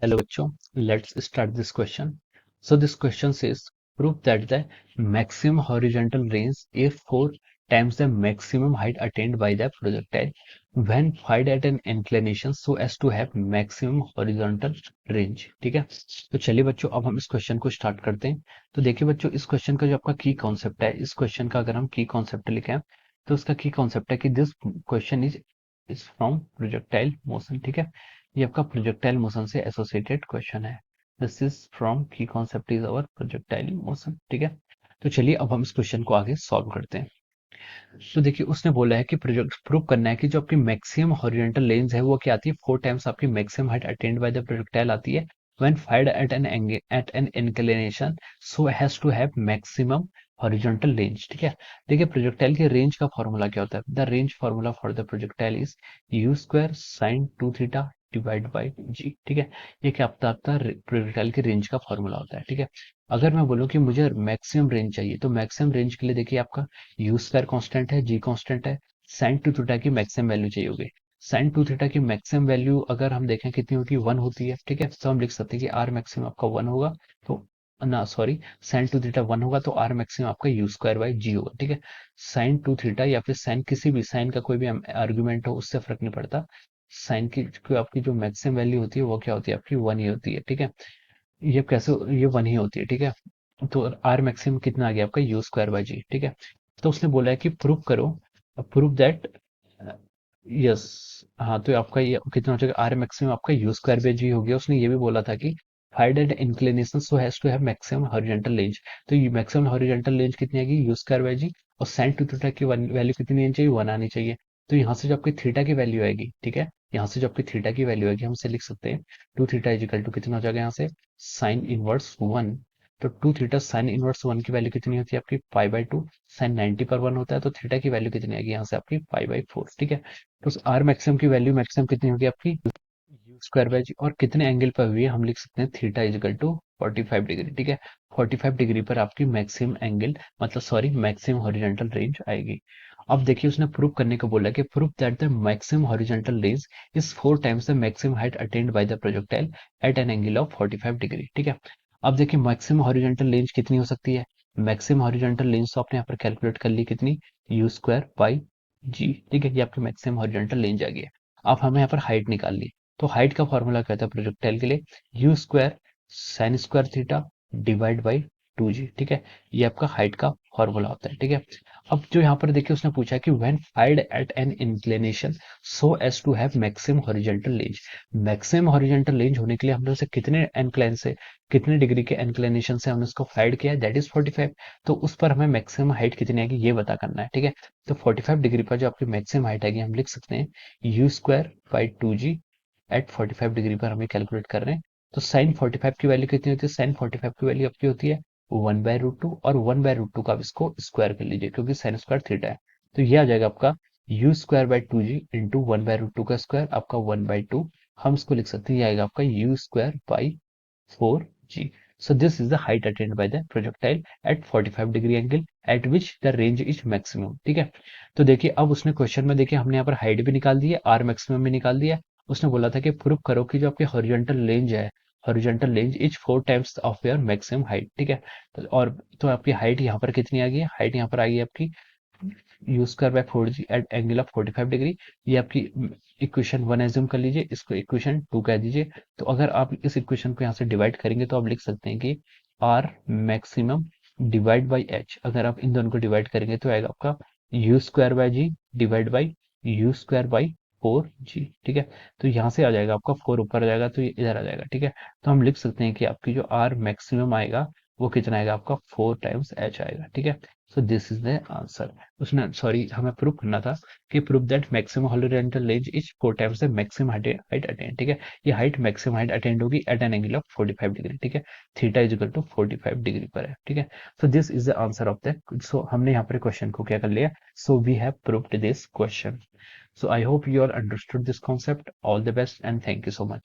Hello bachcho, let's start this question. So this question says, prove that the maximum horizontal range is 4 times the maximum height attained by the projectile when fired at an inclination so as to have maximum horizontal range. ठीक है, तो चलिए बच्चों अब हम इस question को start करते हैं। तो देखिए बच्चों, इस क्वेश्चन का जो आपका की कॉन्सेप्ट है, इस क्वेश्चन का अगर हम की कॉन्सेप्ट लिखें तो उसका की कॉन्सेप्ट है कि this question is from projectile motion. ठीक है, ये आपका प्रोजेक्टाइल मोशन से एसोसिएटेड क्वेश्चन है। दिस इज फ्रॉम की concept is our projectile motion. ठीक है, तो चलिए अब हम इस क्वेश्चन को आगे सॉल्व करते हैं। तो देखिए उसने बोला है कि प्रोजेक्ट प्रूव करना है कि जो आपकी मैक्सिमम हॉरिजॉन्टल लेंस है वो क्या आती है, 4 टाइम्स आपकी maximum height attained by the projectile आती है when fired at an inclination so has to have maximum horizontal range. ठीक है, देखिए प्रोजेक्टाइल के रेंज का फॉर्मूला क्या होता है, the range formula for the projectile is u square sine 2 theta divide by g. ठीक है, ये क्या आपका प्रोजेक्टाइल के रेंज का फॉर्मूला होता है। ठीक है, अगर मैं बोलूँ कि मुझे मैक्सिमम रेंज चाहिए तो मैक्सिमम रेंज के लिए देखिए आपका यू स्क्वायर कांस्टेंट है, जी कांस्टेंट है, साइन टू थीटा की मैक्सिमम वैल्यू चाहिए होगी। साइन टू थीटा की मैक्सिमम वैल्यू अगर हम देखें कितनी होती है, 1 होती है। ठीक है, तो हम लिख सकते हैं कि आर मैक्सिमम आपका 1 होगा। तो ना सॉरी, साइन टू थीटा 1 होगा तो आर मैक्सिमम आपका यू स्क्वायर बाई जी होगा। ठीक है, साइन टू थीटा या फिर साइन किसी भी साइन का कोई भी आर्ग्यूमेंट हो उससे फर्क नहीं पड़ता। साइन की आपकी जो मैक्सिमम वैल्यू होती है वो क्या होती है, आपकी 1 ही होती है। ठीक है, ये कैसे, ये 1 ही होती है। ठीक है, तो आर मैक्सिमम कितना आ गया आपका यू स्क्वायर बाई जी। ठीक है, तो उसने बोला है कि प्रूव करो, प्रूव दैट, यस, हाँ तो आपका ये कितना हो जाएगा, आर मैक्सिमम आपका यू स्क्वायर बाई जी हो गया। उसने ये भी बोला था कि find at inclination so has to have maximum horizontal range. तो ये मैक्सिमम हॉरिजॉन्टल रेंज कितनी आएगी, यू स्क्वायर बाई जी, और साइन टू थीटा की वैल्यू कितनी आनी चाहिए, 1 आनी चाहिए। तो यहाँ से जो आपकी थीटा की वैल्यू आएगी, ठीक है, यहाँ से जो आपकी थीटा की वैल्यू आएगी हम इसे लिख सकते हैं, टू थीटा इजिकल टू कितना हो जाएगा यहाँ से, साइन इनवर्स 1। तो टू थीटा साइन इनवर्स 1 की वैल्यू कितनी होती है आपकी, पाई बाई टू। साइन 90 पर 1 होता है तो थीटा की वैल्यू कितनी आएगी यहाँ से आपकी, पाई बाई 4। ठीक है, तो आर मैक्सिमम की वैल्यू मैक्सिमम कितनी होगी आपकी, यू स्क्वायर बाई जी, और कितने एंगल पर हुई है हम लिख सकते हैं थीटा इजिकल टू 45 डिग्री। ठीक है, 45 डिग्री पर आपकी मैक्सिमम एंगल, मतलब सॉरी मैक्सिमम हॉरिजॉन्टल रेंज आएगी। अब देखिए उसने प्रूव करने को बोला कि prove that the maximum horizontal range is 4 times the maximum height attained by the projectile eight an angle of 45 degree. ठीक है, अब देखिए मैक्सिमम हॉरिजॉन्टल रेंज कितनी हो सकती है, मैक्सिमम हॉरिजॉन्टल रेंज तो आपने यहाँ पर कैलकुलेट कर ली कितनी, यू स्क्वायर बाई जी। ठीक है, ये आपकी मैक्सिमम हॉरिजॉन्टल रेंज आ गई है। अब हमें यहाँ पर हाइट निकालनी है, तो हाइट का फॉर्मूला क्या था प्रोजेक्टाइल के लिए, you square sine square theta divide by 2 जी। ठीक है, ये आपका हाइट का फॉर्मूला होता है। ठीक है, अब जो यहाँ पर देखिए उसने पूछा कि when find at an inclination so as to have maximum horizontal range. Maximum horizontal range होने के लिए हमने उसे कितने एनक्लाइन से, कितने डिग्री के एनक्लिनेशन से हमने उसको फाइंड किया, दैट इज 45। तो उस पर हमें मैक्सिमम हाइट कितनी आएगी ये पता करना है। ठीक है, तो 45 डिग्री पर जो आपकी मैक्सिमम हाइट आएगी हम लिख सकते हैं u square by 2 g at 45 degree पर हमें कैलकुलेट कर रहे हैं। तो साइन 45 की वैल्यू कितनी होती है, साइन 45 की वैल्यू आपकी होती है 1/√2, और 1/√2 का आप इसको स्क्वायर कर लीजिए क्योंकि साइन स्क्वायर थीटा है। तो ये आ जाएगा आपका u square by 2 g into 1/√2 का स्क्वायर आपका 1/2। हम इसको लिख सकते हैं, ये आएगा आपका u square by 4 g। So this is the height attained by the projectile at 45 degree angle at which the range is maximum। ठीक है, तो देखिए अब उसने क्वेश्चन में देखिए हमने यहाँ पर हाइट भी निकाल दी है, आर मैक्सिमम भी निकाल दिया है। उसने बोला था कि प्रूव करो कि जो आपकी हॉरिजॉन्टल रेंज है, horizontal range is 4 times of your maximum height. ठीक है, तो आपकी हाइट यहाँ पर कितनी आ गई है, हाइट यहाँ पर आ गई है आपकी u square by 4 g at angle of 45 degree. ये आपकी इक्वेशन 1 एज्यूम कर लीजिए, इसको इक्वेशन 2 कह दीजिए। तो अगर आप इस इक्वेशन को यहाँ से डिवाइड करेंगे तो आप लिख सकते हैं कि R maximum divide by H, अगर आप इन दोनों को डिवाइड करेंगे तो आएगा आपका u square by g divide by u square by 4 g. ठीक है, तो यहाँ से आ जाएगा आपका 4 ऊपर आ जाएगा तो ये इधर आ जाएगा। ठीक है, तो हम लिख सकते हैं कि आपकी जो आर मैक्सिमम आएगा वो कितना आएगा आपका 4 टाइम्स एच आएगा। ठीक है, so this is the answer. उसने सॉरी हमें प्रूव करना था कि prove that maximum horizontal range is 4 times the maximum height attained. ठीक है, ये हाइट मैक्सिमम हाइट अटेंड होगी at an angle of 45 degree. ठीक है, theta is equal to 45 degree पर है। ठीक है, so this is the answer of the, so हमने यहाँ पर क्वेश्चन को क्या कर लिया, सो we have proved this question. So I hope you all understood this concept. All the best and thank you so much.